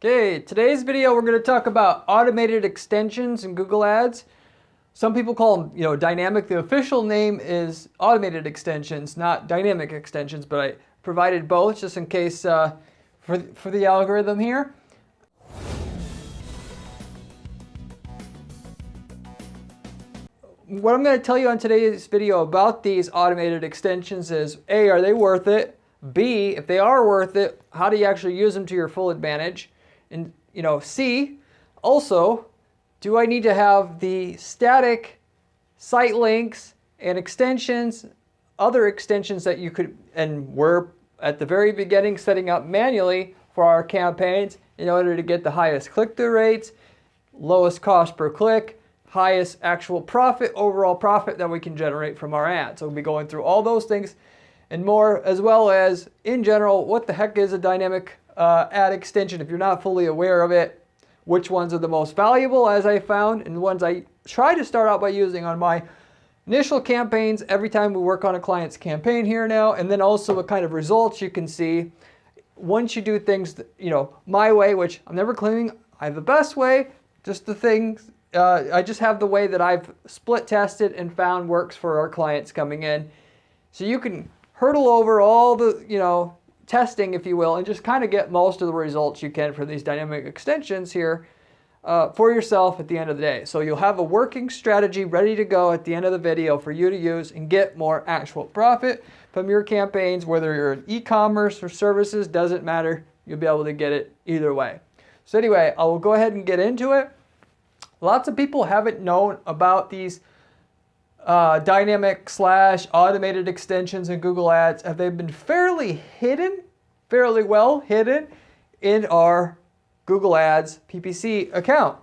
Okay, today's video we're going to talk about automated extensions in Google Ads. Some people call them, dynamic. The official name is automated extensions, not dynamic extensions, but I provided both just in case for the algorithm here. What I'm going to tell you on today's video about these automated extensions is A, are they worth it? B, if they are worth it, how do you actually use them to your full advantage? And C, also, do I need to have the static site links and extensions, other extensions that you could, and we're at the very beginning setting up manually for our campaigns in order to get the highest click-through rates, lowest cost per click, highest actual profit, overall profit that we can generate from our ads. So we'll be going through all those things and more, as well as, in general, what the heck is a dynamic ad extension if you're not fully aware of it, which ones are the most valuable, as I found, and the ones I try to start out by using on my initial campaigns every time we work on a client's campaign here now, and then also what kind of results you can see once you do things, my way, which I'm never claiming I have the best way, just the things, I just have the way that I've split tested and found works for our clients coming in. So you can hurdle over all the, testing, if you will, and just kind of get most of the results you can for these dynamic extensions here for yourself at the end of the day. So you'll have a working strategy ready to go at the end of the video for you to use and get more actual profit from your campaigns, whether you're in e-commerce or services, doesn't matter. You'll be able to get it either way. So anyway, I will go ahead and get into it. Lots of people haven't known about these dynamic / automated extensions in Google Ads. Have they been fairly well hidden in our Google Ads PPC account?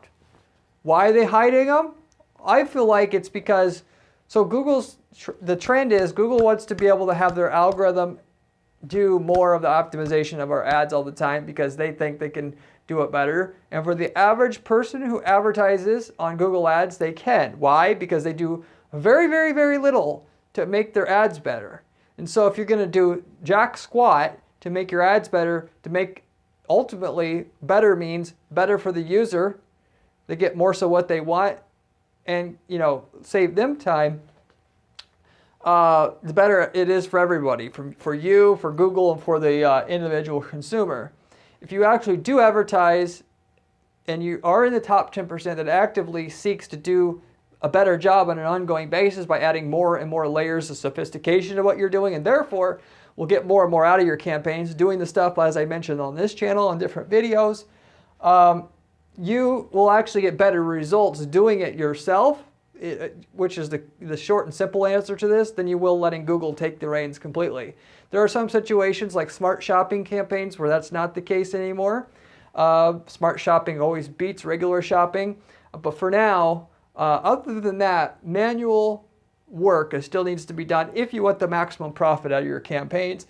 Why are they hiding them? I feel like it's because, the trend is Google wants to be able to have their algorithm do more of the optimization of our ads all the time because they think they can do it better. And for the average person who advertises on Google Ads, they can. Why? Because they do very, very, very little to make their ads better. And so if you're going to do jack squat to make your ads better, to make ultimately better means better for the user, they get more so what they want and, save them time, the better it is for everybody, for you, for Google, and for the individual consumer. If you actually do advertise and you are in the top 10% that actively seeks to do a better job on an ongoing basis by adding more and more layers of sophistication to what you're doing, and therefore will get more and more out of your campaigns, doing the stuff as I mentioned on this channel on different videos, you will actually get better results doing it yourself, which is the short and simple answer to this, than you will letting Google take the reins completely. There are some situations like smart shopping campaigns where that's not the case anymore. Smart shopping always beats regular shopping, but for now, other than that, manual work still needs to be done if you want the maximum profit out of your campaigns.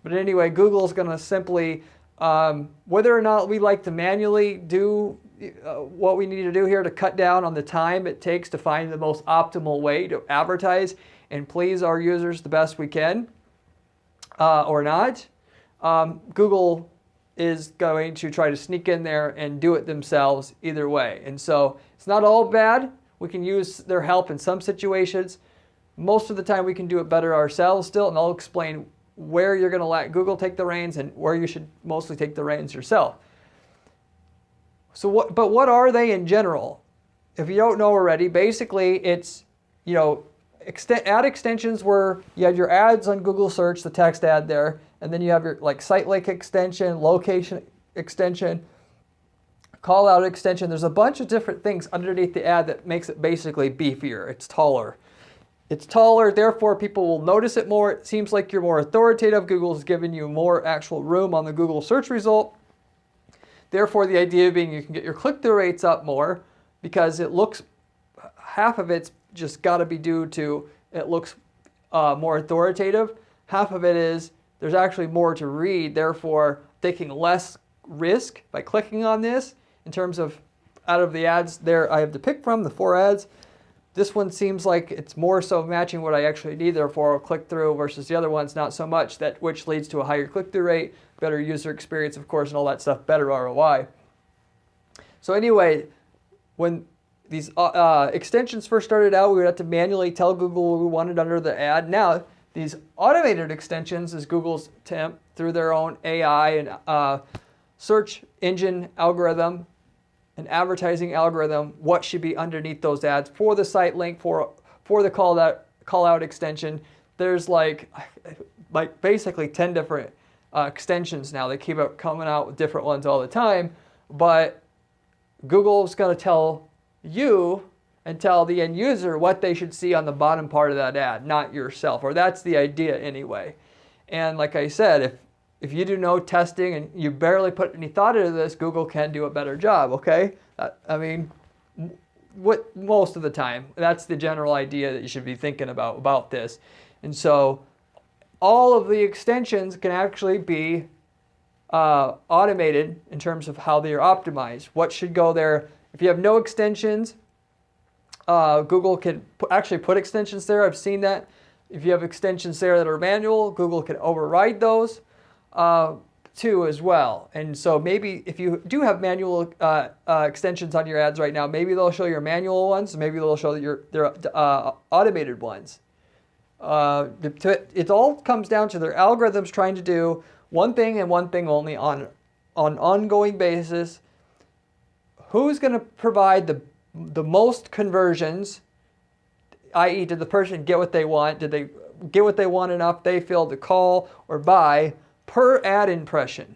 But anyway, Google's going to simply, whether or not we like to manually do what we need to do here to cut down on the time it takes to find the most optimal way to advertise and please our users the best we can, or not, Google is going to try to sneak in there and do it themselves either way. And so it's not all bad. We can use their help in some situations. Most of the time we can do it better ourselves still, and I'll explain where you're going to let Google take the reins and where you should mostly take the reins yourself. So what are they in general? If you don't know already, basically it's, ad extensions where you have your ads on Google search, the text ad there, and then you have your site link extension, location extension, call out extension. There's a bunch of different things underneath the ad that makes it basically beefier. It's taller. It's taller, therefore people will notice it more. It seems like you're more authoritative. Google's giving you more actual room on the Google search result. Therefore, the idea being you can get your click-through rates up more because it looks, half of it's just got to be due to it looks more authoritative. Half of it is there's actually more to read, therefore taking less risk by clicking on this. In terms of out of the ads there I have to pick from, the 4 ads, this one seems like it's more so matching what I actually need, therefore I'll click through, versus the other ones not so much, which leads to a higher click-through rate, better user experience, of course, and all that stuff, better ROI. So anyway, when these extensions first started out, we would have to manually tell Google what we wanted under the ad. Now, these automated extensions is Google's attempt through their own AI and search engine algorithm and advertising algorithm, what should be underneath those ads for the site link, for the call out extension. There's like basically 10 different extensions now. They keep coming out with different ones all the time, but Google's going to tell you and tell the end user what they should see on the bottom part of that ad, not yourself, or that's the idea anyway. And like I said, if you do no testing and you barely put any thought into this, Google can do a better job, okay? I mean, most of the time, that's the general idea that you should be thinking about this. And so all of the extensions can actually be automated in terms of how they are optimized. What should go there? If you have no extensions, Google can actually put extensions there. I've seen that. If you have extensions there that are manual, Google can override those too as well. And so maybe if you do have manual extensions on your ads right now, maybe they'll show your manual ones, maybe they'll show their automated ones. It all comes down to their algorithms trying to do one thing and one thing only on an ongoing basis. Who's going to provide the most conversions, i.e. did the person get what they want? Did they get what they want enough they feel to call or buy per ad impression?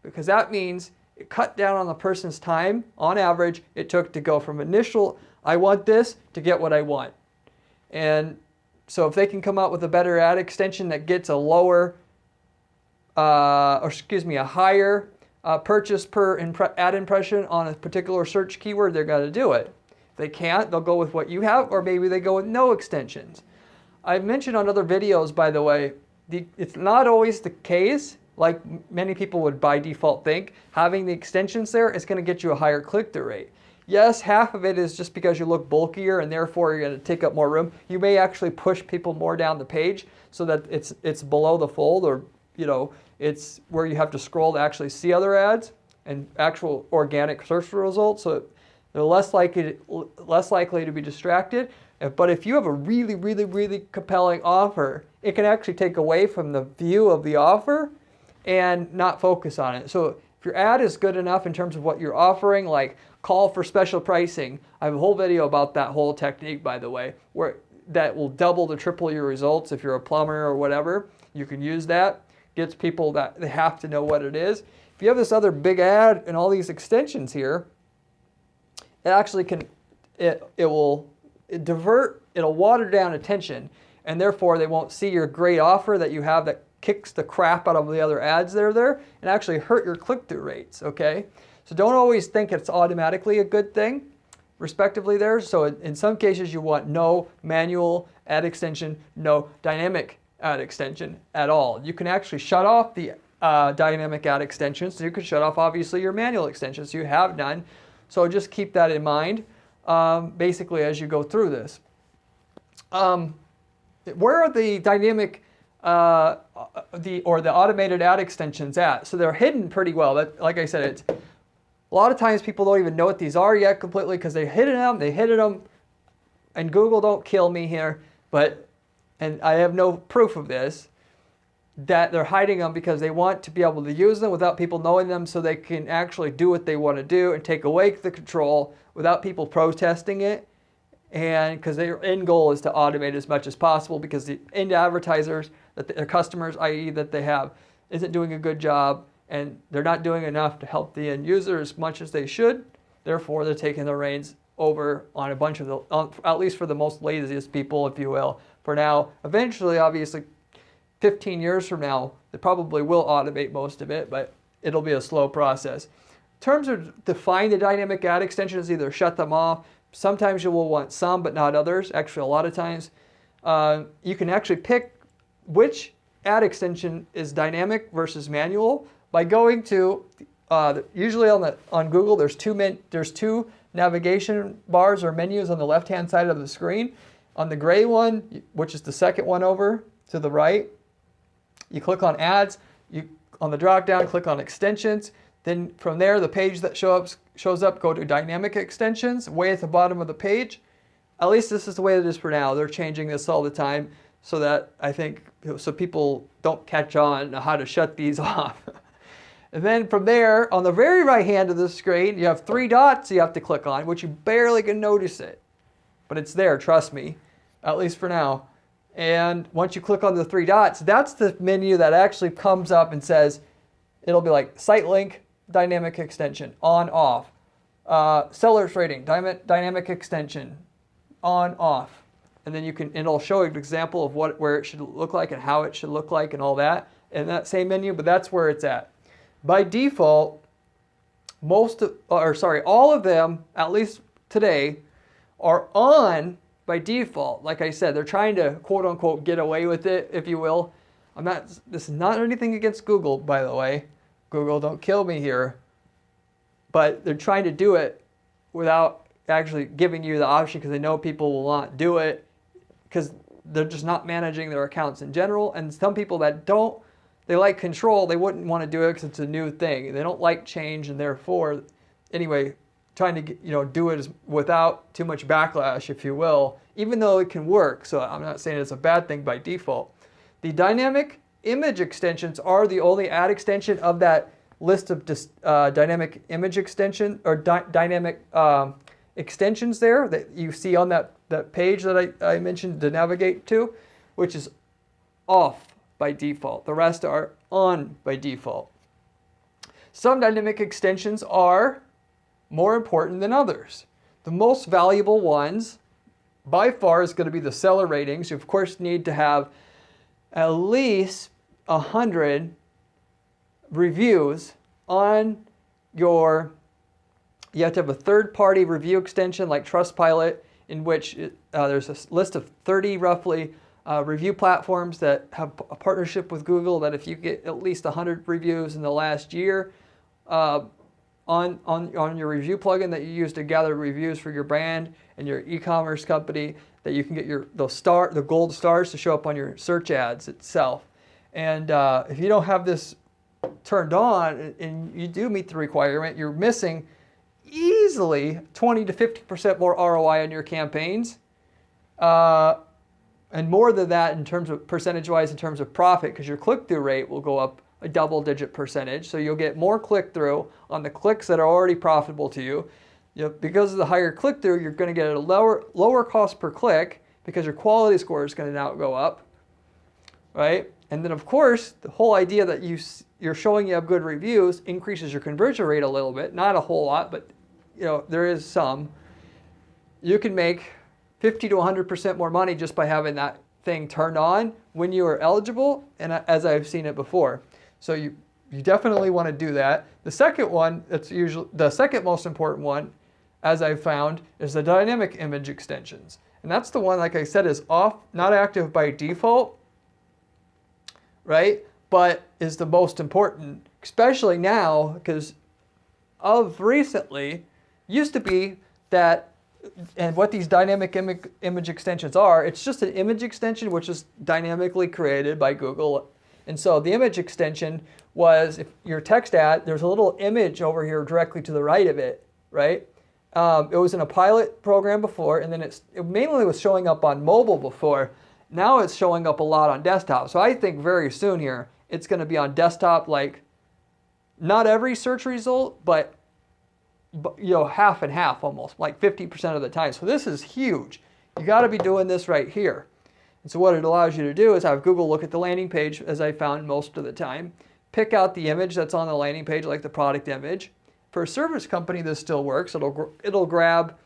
Because that means it cut down on the person's time, on average, it took to go from initial, I want this, to get what I want. And so if they can come out with a better ad extension that gets a higher purchase per ad impression on a particular search keyword, they're going to do it. If they can't, they'll go with what you have, or maybe they go with no extensions. I've mentioned on other videos, by the way, it's not always the case, like many people would by default think, having the extensions there is going to get you a higher click-through rate. Yes, half of it is just because you look bulkier and therefore you're going to take up more room. You may actually push people more down the page so that it's below the fold, or it's where you have to scroll to actually see other ads and actual organic search results. So they're less likely to be distracted. But if you have a really, really, really compelling offer, it can actually take away from the view of the offer and not focus on it. So if your ad is good enough in terms of what you're offering, like call for special pricing. I have a whole video about that whole technique, by the way, where that will double to triple your results. If you're a plumber or whatever, you can use that. Gets people that they have to know what it is. If you have this other big ad and all these extensions here, it actually can, it'll water down attention, and therefore they won't see your great offer that you have that kicks the crap out of the other ads that are there and actually hurt your click-through rates, okay? So don't always think it's automatically a good thing, respectively there. So in some cases you want no manual ad extension, no dynamic ad extension at all. You can actually shut off the dynamic ad extensions. So you can shut off obviously your manual extensions. You have none. So just keep that in mind basically as you go through this. Where are the dynamic or the automated ad extensions at? So they're hidden pretty well. Like I said, it's a lot of times people don't even know what these are yet completely because they hid them, and Google don't kill me here, and I have no proof of this, that they're hiding them because they want to be able to use them without people knowing them so they can actually do what they want to do and take away the control without people protesting it. And because their end goal is to automate as much as possible because the end advertisers, that their customers, i.e. that they have, isn't doing a good job and they're not doing enough to help the end user as much as they should. Therefore, they're taking the reins over on a bunch of at least for the most laziest people, if you will, for now. Eventually, obviously, 15 years from now, they probably will automate most of it, but it'll be a slow process. In terms of define the dynamic ad extensions, either shut them off. Sometimes you will want some, but not others. Actually, a lot of times, you can actually pick which ad extension is dynamic versus manual by going to usually on Google. There's two navigation bars or menus on the left-hand side of the screen. On the gray one, which is the second one over to the right, you click on ads. You on the drop down, click on extensions. Then from there, the page that shows up, go to dynamic extensions, way at the bottom of the page. At least this is the way it is for now. They're changing this all the time so that I think, so people don't catch on how to shut these off. And then from there, on the very right hand of the screen, you have 3 dots you have to click on, which you barely can notice it. But it's there, trust me, at least for now. And once you click on the 3 dots, that's the menu that actually comes up and says, it'll be like site link, dynamic extension, on, off. Seller's rating, dynamic extension, on, off. And then it'll show an example of where it should look like and how it should look like and all that in that same menu, but that's where it's at. By default, all of them, at least today, are on by default. Like I said, they're trying to quote unquote get away with it, if you will. This is not anything against Google, by the way. Google, don't kill me here. But they're trying to do it without actually giving you the option because they know people will not do it because they're just not managing their accounts in general. And some people that don't, they like control, they wouldn't want to do it because it's a new thing. They don't like change, and therefore, anyway, trying to do it without too much backlash, if you will, even though it can work. So I'm not saying it's a bad thing by default. The dynamic image extensions are the only ad extension of that list of dynamic image extension or dynamic extensions there that you see on that page that I mentioned to navigate to, which is off by default. The rest are on by default. Some dynamic extensions are more important than others. The most valuable ones by far is going to be the seller ratings. You of course need to have at least 100 reviews on you have to have a third-party review extension like Trustpilot, in which there's a list of 30 roughly review platforms that have a partnership with Google, that if you get at least 100 reviews in the last year on your review plugin that you use to gather reviews for your brand and your e-commerce company, that you can get the gold stars to show up on your search ads itself. And if you don't have this turned on and you do meet the requirement, you're missing easily 20 to 50% more ROI on your campaigns. And more than that in terms of percentage-wise in terms of profit, because your click-through rate will go up a double-digit percentage. So you'll get more click-through on the clicks that are already profitable to you. Because of the higher click-through, you're going to get a lower cost per click because your quality score is going to now go up, right? And then, of course, the whole idea that you're showing you have good reviews increases your conversion rate a little bit. Not a whole lot, but there is some. You can make 50 to 100% more money just by having that thing turned on when you are eligible, and as I've seen it before. So you definitely want to do that. The second one, that's usually the second most important one, as I've found, is the dynamic image extensions. And that's the one, like I said, is off, not active by default, right? But is the most important, especially now, because of recently, used to be that, and what these dynamic image extensions are, it's just an image extension which is dynamically created by Google. And so the image extension was, if your text ad, there's a little image over here directly to the right of it, right? It was in a pilot program before, and then it mainly was showing up on mobile before. Now it's showing up a lot on desktop. So I think very soon here, it's going to be on desktop, like not every search result, but half and half almost, like 50% of the time. So this is huge. You got to be doing this right here. And so what it allows you to do is have Google look at the landing page, as I found most of the time, pick out the image that's on the landing page, like the product image. For a service company, this still works. It'll grab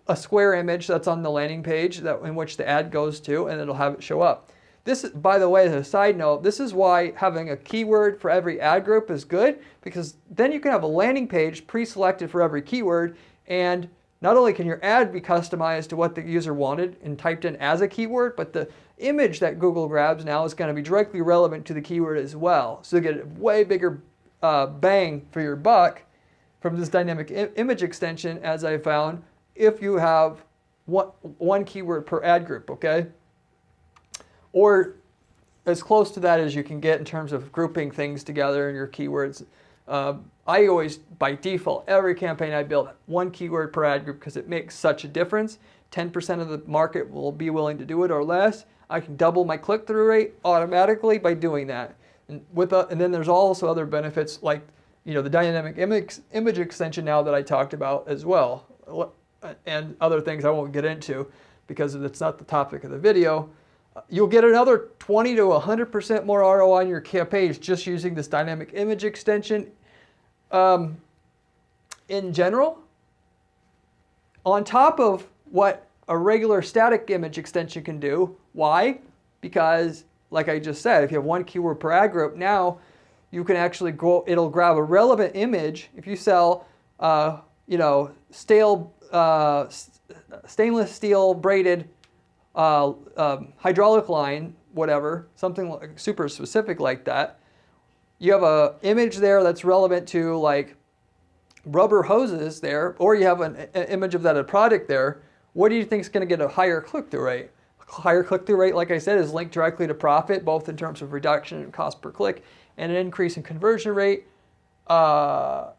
a square image that's on the landing page in which the ad goes to, and it'll have it show up. This, by the way, as a side note, this is why having a keyword for every ad group is good, because then you can have a landing page pre-selected for every keyword, and not only can your ad be customized to what the user wanted and typed in as a keyword, but the image that Google grabs now is going to be directly relevant to the keyword as well. So you get a way bigger bang for your buck from this dynamic image extension, as I found, if you have one keyword per ad group, okay? Or as close to that as you can get in terms of grouping things together in your keywords I always, by default, every campaign I build, one keyword per ad group because it makes such a difference. 10% of the market will be willing to do it or less. I can double my click-through rate automatically by doing that. And then there's also other benefits like, the dynamic image extension now that I talked about as well, and other things I won't get into because it's not the topic of the video. You'll get another 20 to 100% more ROI on your campaigns just using this dynamic image extension. In general, on top of what a regular static image extension can do. Why? Because, like I just said, if you have one keyword per ad group, now you can actually it'll grab a relevant image. If you sell, stainless steel braided hydraulic line, whatever, something like super specific like that, you have an image there that's relevant to like rubber hoses there, or you have an image of a product there. What do you think is going to get a higher click-through rate? Higher click-through rate, like I said, is linked directly to profit, both in terms of reduction in cost per click and an increase in conversion rate to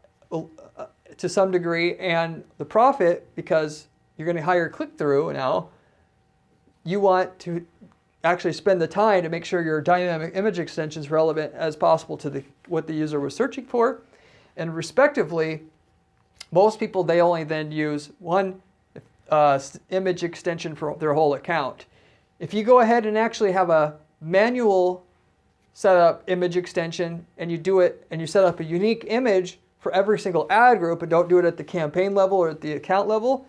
some degree, and the profit, because you're going to higher click-through now, you want to actually spend the time to make sure your dynamic image extension is relevant as possible to what the user was searching for. And respectively, most people, they only then use one image extension for their whole account. If you go ahead and actually have a manual setup image extension and you do it and you set up a unique image for every single ad group and don't do it at the campaign level or at the account level,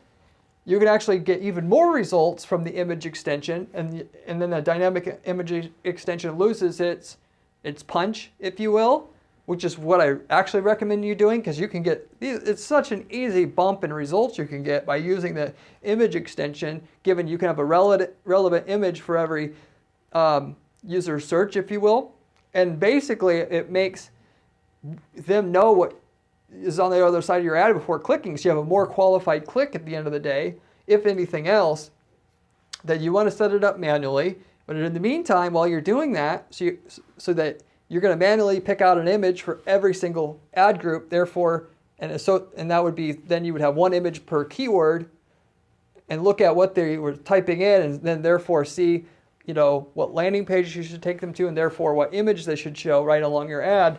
you can actually get even more results from the image extension, and then the dynamic image extension loses its punch, if you will, which is what I actually recommend you doing, because you can get, it's such an easy bump in results you can get by using the image extension, given you can have a relevant image for every user search, if you will. And basically it makes them know what is on the other side of your ad before clicking, so you have a more qualified click at the end of the day. If anything else, that you want to set it up manually, but in the meantime, while you're doing that, so that you're going to manually pick out an image for every single ad group, therefore, and that would be, then you would have one image per keyword and look at what they were typing in, and then therefore see, what landing pages you should take them to, and therefore what image they should show right along your ad.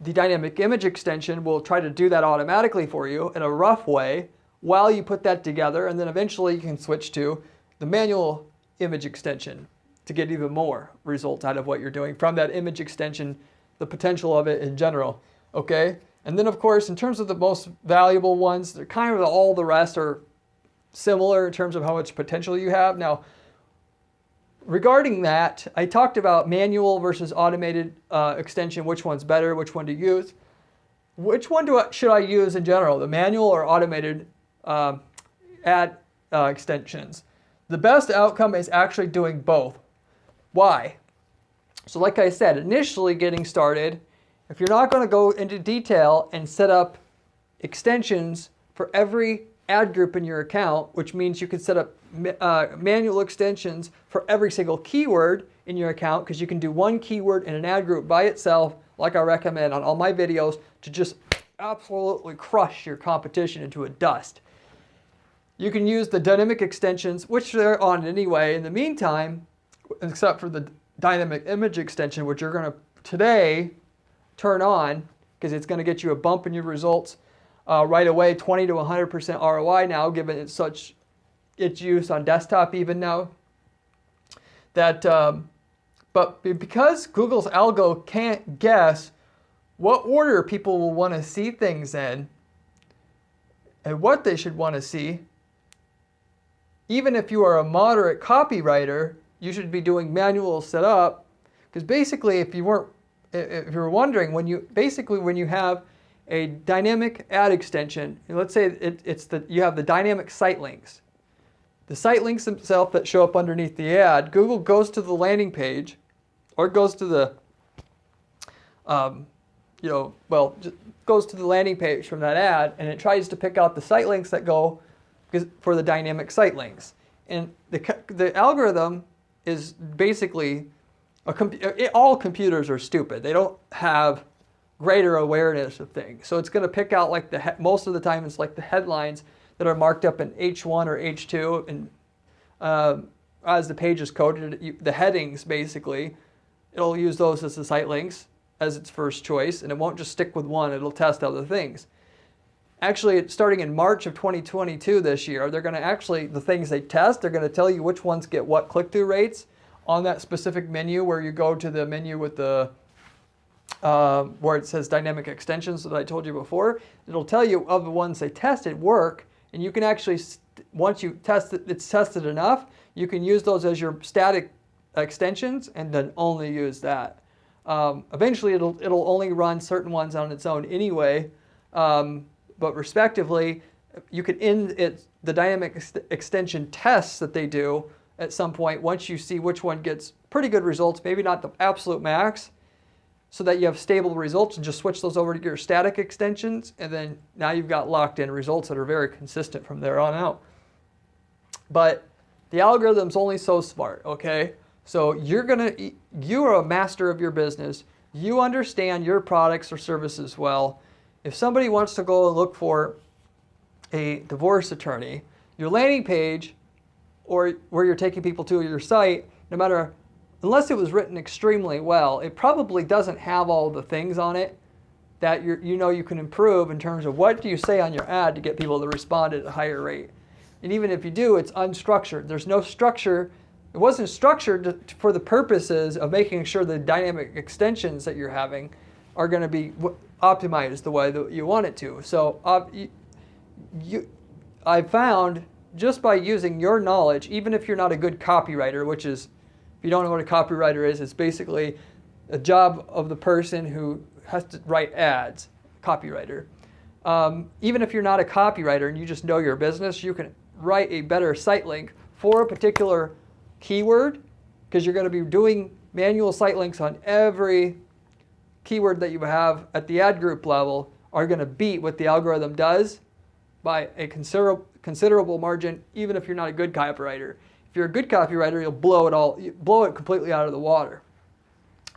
The dynamic image extension will try to do that automatically for you in a rough way while you put that together, and then eventually you can switch to the manual image extension to get even more results out of what you're doing from that image extension, the potential of it in general, okay? And then, of course, in terms of the most valuable ones, they're kind of all the rest are similar in terms of how much potential you have. Now, regarding that, I talked about manual versus automated extension, which one's better, which one to use. Which one should I use in general, the manual or automated ad extensions? The best outcome is actually doing both. Why? So like I said, initially getting started, if you're not going to go into detail and set up extensions for every ad group in your account, which means you can set up manual extensions for every single keyword in your account, because you can do one keyword in an ad group by itself, like I recommend on all my videos, to just absolutely crush your competition into a dust. You can use the dynamic extensions, which they're on anyway in the meantime, except for the dynamic image extension, which you're going to today turn on, because it's going to get you a bump in your results right away, 20 to 100% ROI now, given its use on desktop even now. But because Google's algo can't guess what order people will want to see things in and what they should want to see, even if you are a moderate copywriter, you should be doing manual setup, because basically, if you were wondering, when you have a dynamic ad extension, let's say you have the dynamic site links. The site links themselves that show up underneath the ad, Google goes to the landing page, or goes to the, goes to the landing page from that ad, and it tries to pick out the site links that go for the dynamic site links. And the algorithm is basically All computers are stupid. They don't have greater awareness of things. So it's going to pick out like most of the time it's like the headlines that are marked up in H1 or H2, and as the page is coded, the headings basically, it'll use those as the site links as its first choice, and it won't just stick with one. It'll test other things. Actually, starting in March of 2022 this year, they're going to the things they test, they're going to tell you which ones get what click-through rates on that specific menu where you go to the menu with the where it says dynamic extensions that I told you before. It'll tell you of the ones they tested work, and you can actually, once you test it, it's tested enough, you can use those as your static extensions and then only use that. Eventually, it'll only run certain ones on its own anyway, but respectively, you could end the dynamic extension tests that they do at some point once you see which one gets pretty good results, maybe not the absolute max, so that you have stable results, and just switch those over to your static extensions, and then now you've got locked in results that are very consistent from there on out. But the algorithm's only so smart, okay? So you are a master of your business. You understand your products or services well. If somebody wants to go and look for a divorce attorney, your landing page or where you're taking people to your site, unless it was written extremely well, it probably doesn't have all the things on it that you can improve in terms of what do you say on your ad to get people to respond at a higher rate. And even if you do, it's unstructured. There's no structure. It wasn't structured for the purposes of making sure the dynamic extensions that you're having are going to be optimized the way that you want it to. So I found just by using your knowledge, even if you're not a good copywriter, which is, if you don't know what a copywriter is, it's basically a job of the person who has to write ads, copywriter. Even if you're not a copywriter and you just know your business, you can write a better site link for a particular keyword, because you're going to be doing manual site links on every keyword that you have at the ad group level are going to beat what the algorithm does by a considerable margin, even if you're not a good copywriter. If you're a good copywriter, you'll blow it completely out of the water.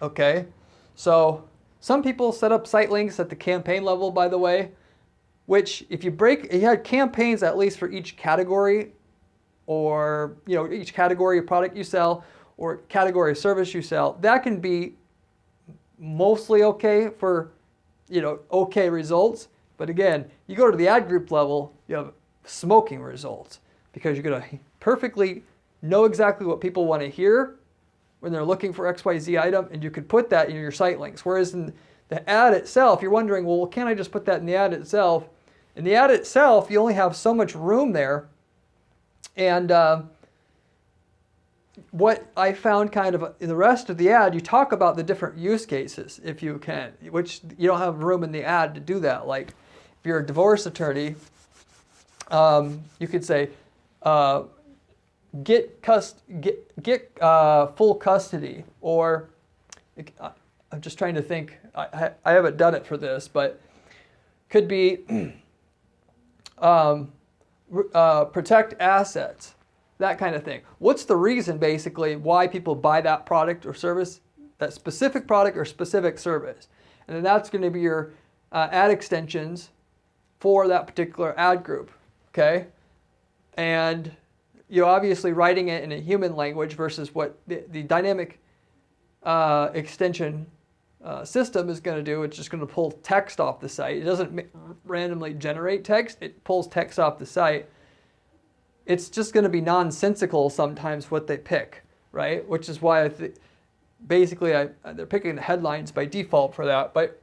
Okay? So some people set up site links at the campaign level, by the way, which if you had campaigns at least for each category, or each category of product you sell or category of service you sell, that can be mostly okay for okay results. But again, you go to the ad group level, you have smoking results, because you're going to perfectly know exactly what people want to hear when they're looking for XYZ item, and you could put that in your site links. Whereas in the ad itself, you're wondering, well, can't I just put that in the ad itself? In the ad itself, you only have so much room there. And what I found kind of in the rest of the ad, you talk about the different use cases, if you can, which you don't have room in the ad to do that. Like if you're a divorce attorney, you could say, get full custody, or I'm just trying to think. I haven't done it for this, but could be protect assets, that kind of thing. What's the reason basically why people buy that product or service, that specific product or specific service? And then that's going to be your ad extensions for that particular ad group, okay? And you're obviously writing it in a human language versus what the dynamic extension system is going to do. It's just going to pull text off the site. It doesn't randomly generate text. It pulls text off the site. It's just going to be nonsensical sometimes what they pick, right? Which is why they're picking the headlines by default for that. But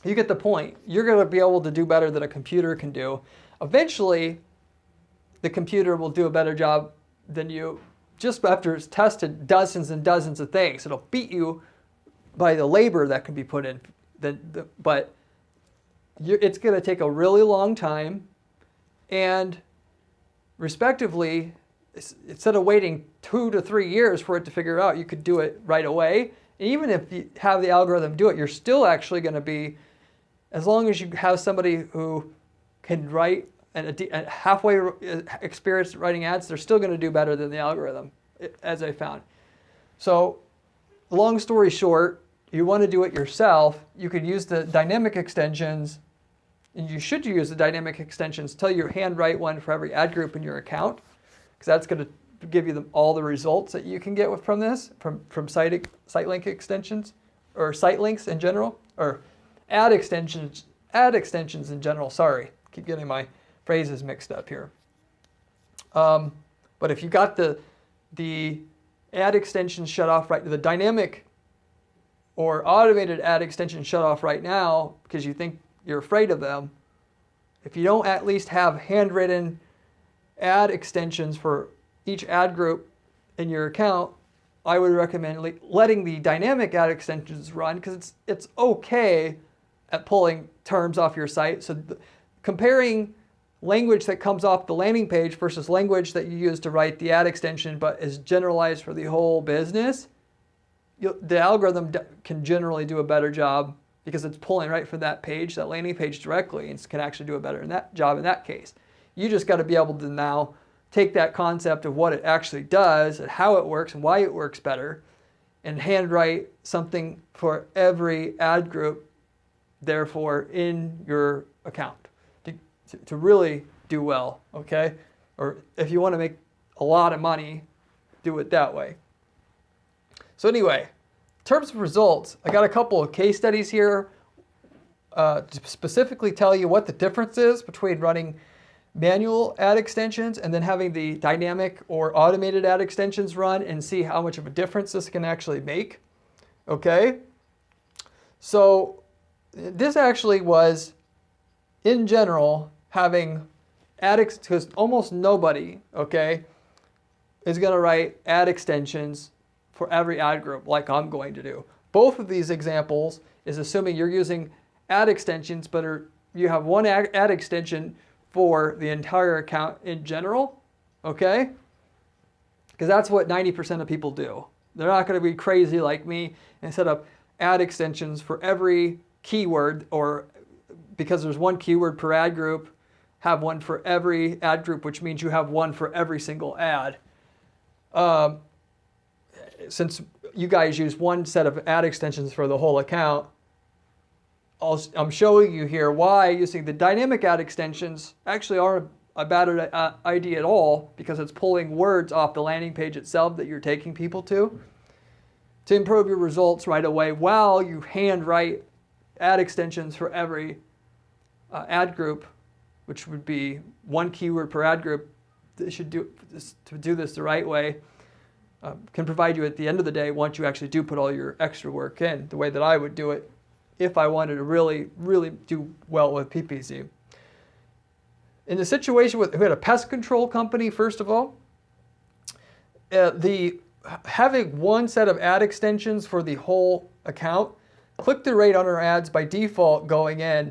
you get the point. You're going to be able to do better than a computer can do. Eventually, the computer will do a better job than you just after it's tested dozens and dozens of things. It'll beat you by the labor that can be put in. But it's going to take a really long time, and respectively, instead of waiting 2 to 3 years for it to figure it out, you could do it right away. And even if you have the algorithm do it, you're still actually going to be, as long as you have somebody who can write and a halfway experienced writing ads, they're still going to do better than the algorithm, as I found. So long story short, you want to do it yourself, you could use the dynamic extensions, and you should use the dynamic extensions till you handwrite one for every ad group in your account, because that's going to give you all the results that you can get from this, from site link extensions, or site links in general, or ad extensions in general. Sorry, keep getting my phrases mixed up here. But if you got the ad extensions shut off right, the dynamic or automated ad extensions shut off right now because you think you're afraid of them, if you don't at least have handwritten ad extensions for each ad group in your account, I would recommend letting the dynamic ad extensions run, because it's okay at pulling terms off your site. So comparing language that comes off the landing page versus language that you use to write the ad extension but is generalized for the whole business, the algorithm can generally do a better job because it's pulling right from that page, that landing page directly, and can actually do a better job in that case. You just got to be able to now take that concept of what it actually does and how it works and why it works better, and handwrite something for every ad group, therefore, in your account to really do well, okay? Or if you want to make a lot of money, do it that way. So anyway, in terms of results, I got a couple of case studies here to specifically tell you what the difference is between running manual ad extensions and then having the dynamic or automated ad extensions run, and see how much of a difference this can actually make. Okay? So this actually was, in general, having because almost nobody, okay, is going to write ad extensions for every ad group like I'm going to do. Both of these examples is assuming you're using ad extensions, but you have one ad extension for the entire account in general, okay? Because that's what 90% of people do. They're not going to be crazy like me and set up ad extensions for every keyword, or because there's one keyword per ad group, have one for every ad group, which means you have one for every single ad. Since you guys use one set of ad extensions for the whole account, I'm showing you here why using the dynamic ad extensions actually aren't a bad idea at all, because it's pulling words off the landing page itself that you're taking people to improve your results right away, while you handwrite ad extensions for every ad group, which would be one keyword per ad group. They should do this the right way. Can provide you at the end of the day, once you actually do put all your extra work in, the way that I would do it if I wanted to really, really do well with PPC. In the situation we had a pest control company, first of all, having one set of ad extensions for the whole account, click-through rate on our ads by default going in,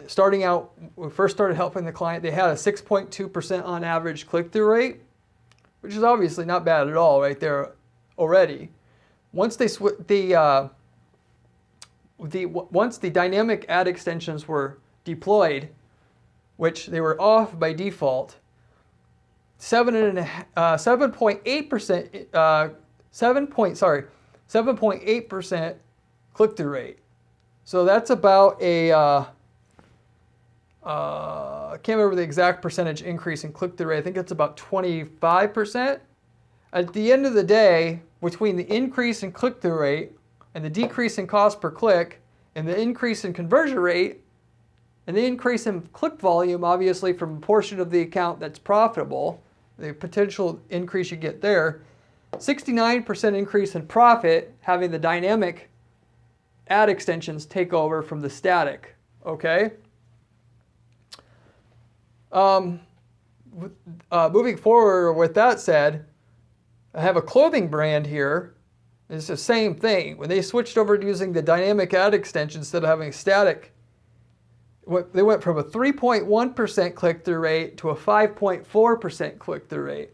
starting out, when we first started helping the client, they had a 6.2% on average click-through rate, which is obviously not bad at all right there already. Once once the dynamic ad extensions were deployed, which they were off by default, 7.8% click-through rate. So that's about a I can't remember the exact percentage increase in click-through rate. I think it's about 25%. At the end of the day, between the increase in click-through rate and the decrease in cost per click and the increase in conversion rate and the increase in click volume, obviously from a portion of the account that's profitable, the potential increase you get there, 69% increase in profit having the dynamic ad extensions take over from the static, okay? Moving forward, with that said, I have a clothing brand here. It's the same thing. When they switched over to using the dynamic ad extension instead of having static, they went from a 3.1% click-through rate to a 5.4% click-through rate,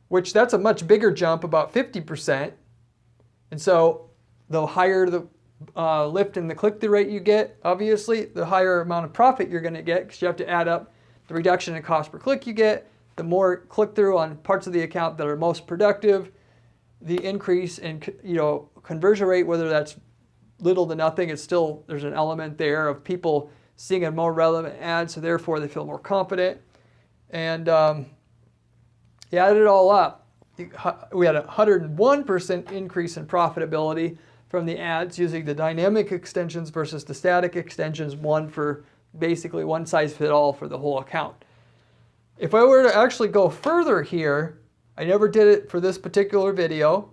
which that's a much bigger jump, about 50%. And so the higher the lift in the click-through rate you get, obviously, the higher amount of profit you're going to get, because you have to add up the reduction in cost per click you get, the more click-through on parts of the account that are most productive, the increase in, conversion rate, whether that's little to nothing, it's still, there's an element there of people seeing a more relevant ad, so therefore they feel more confident. And you add it all up, we had a 101% increase in profitability from the ads using the dynamic extensions versus the static extensions, one for basically one size fit all for the whole account. If I were to actually go further here, I never did it for this particular video,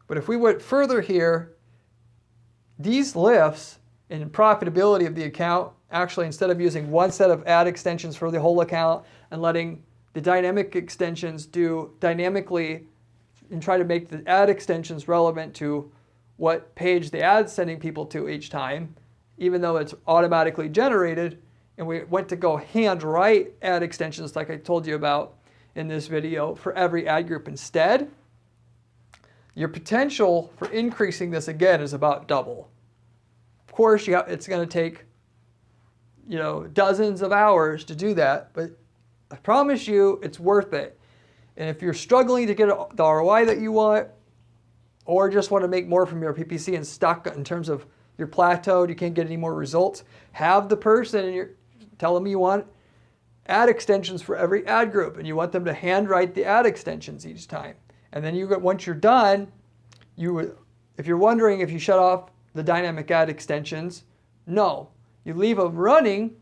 but if we went further here, these lifts in profitability of the account, actually instead of using one set of ad extensions for the whole account and letting the dynamic extensions do dynamically and try to make the ad extensions relevant to what page the ad's sending people to each time, even though it's automatically generated, and we went to go hand write ad extensions like I told you about in this video for every ad group instead, your potential for increasing this again is about double. Of course, it's going to take dozens of hours to do that, but I promise you it's worth it. And if you're struggling to get the ROI that you want, or just want to make more from your PPC and stuck in terms of you're plateaued, you can't get any more results, have the person and tell them you want ad extensions for every ad group, and you want them to hand write the ad extensions each time. And then once you're done, if you're wondering if you shut off the dynamic ad extensions, no. You leave them running,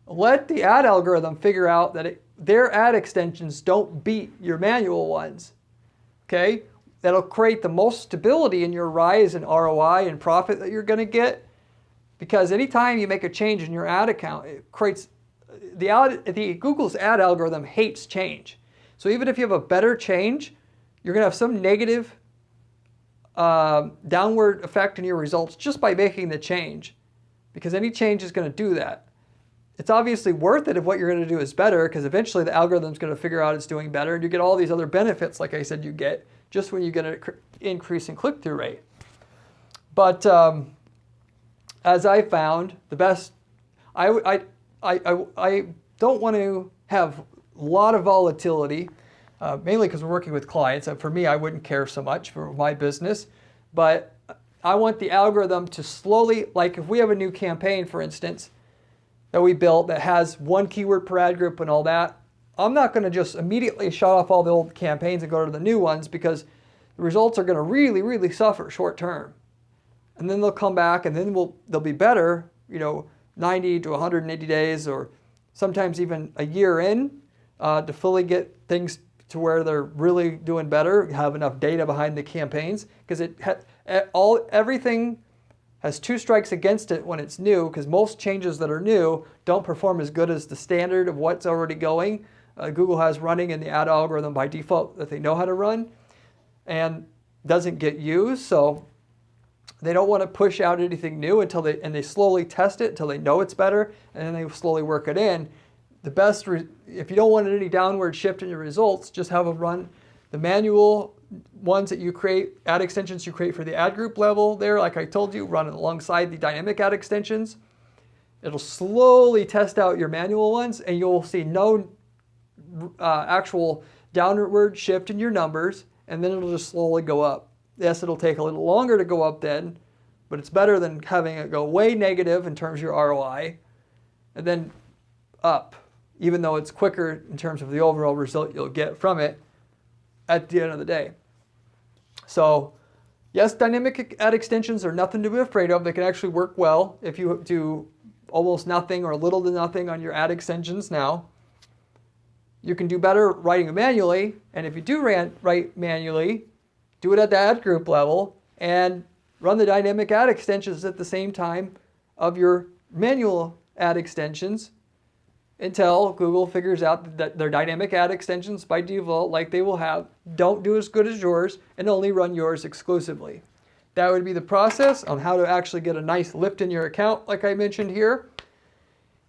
let the ad algorithm figure out that their ad extensions don't beat your manual ones. Okay? That'll create the most stability in your rise in ROI and profit that you're going to get, because anytime you make a change in your ad account, it creates Google's ad algorithm hates change. So even if you have a better change, you're going to have some negative downward effect in your results just by making the change, because any change is going to do that. It's obviously worth it if what you're going to do is better, because eventually the algorithm's going to figure out it's doing better, and you get all these other benefits, like I said, you get just when you get an increase in click-through rate. But as I found, the best, I don't want to have a lot of volatility, mainly because we're working with clients. And for me, I wouldn't care so much for my business, but I want the algorithm to slowly, like if we have a new campaign, for instance, that we built that has one keyword per ad group and all that, I'm not going to just immediately shut off all the old campaigns and go to the new ones, because the results are going to really, really suffer short term. And then they'll come back, and then they'll be better, 90 to 180 days, or sometimes even a year in, to fully get things to where they're really doing better, have enough data behind the campaigns, because everything has two strikes against it when it's new, because most changes that are new don't perform as good as the standard of what's already going. Google has running in the ad algorithm by default that they know how to run, and doesn't get used. So they don't want to push out anything new until they slowly test it until they know it's better, and then they slowly work it in. If you don't want any downward shift in your results, just have them run the manual ones that you create, ad extensions you create for the ad group level there, like I told you, run alongside the dynamic ad extensions. It'll slowly test out your manual ones, and you'll see no actual downward shift in your numbers, and then it'll just slowly go up. Yes, it'll take a little longer to go up then, but it's better than having it go way negative in terms of your ROI, and then up, even though it's quicker in terms of the overall result you'll get from it at the end of the day. So yes, dynamic ad extensions are nothing to be afraid of. They can actually work well if you do almost nothing or little to nothing on your ad extensions now. You can do better writing them manually, and if you do write manually, do it at the ad group level and run the dynamic ad extensions at the same time of your manual ad extensions until Google figures out that their dynamic ad extensions by default, like they will have, don't do as good as yours and only run yours exclusively. That would be the process on how to actually get a nice lift in your account, like I mentioned here.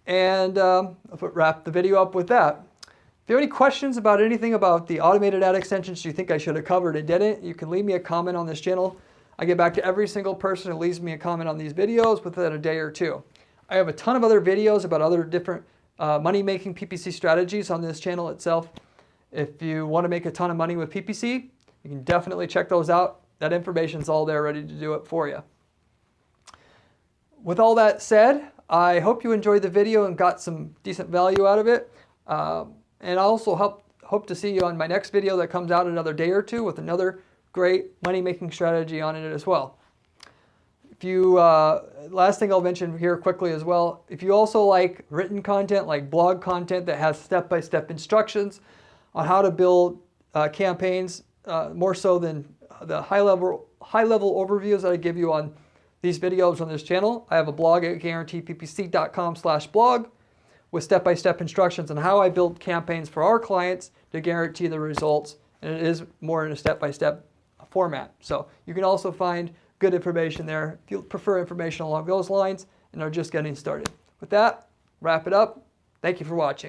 And I'll wrap the video up with that. If you have any questions about anything about the automated ad extensions you think I should have covered and didn't, you can leave me a comment on this channel. I get back to every single person who leaves me a comment on these videos within a day or two. I have a ton of other videos about other different money-making PPC strategies on this channel itself. If you want to make a ton of money with PPC, You can definitely check those out. That information's all there ready to do it for you. With all that said, I hope you enjoyed the video and got some decent value out of it. And I also hope to see you on my next video that comes out in another day or two with another great money-making strategy on it as well. If you, last thing I'll mention here quickly as well, if you also like written content, like blog content that has step-by-step instructions on how to build campaigns, more so than the high-level overviews that I give you on these videos on this channel, I have a blog at guaranteeppc.com/blog with step-by-step instructions on how I build campaigns for our clients to guarantee the results, and it is more in a step-by-step format. So you can also find good information there if you prefer information along those lines and are just getting started. With that, wrap it up. Thank you for watching.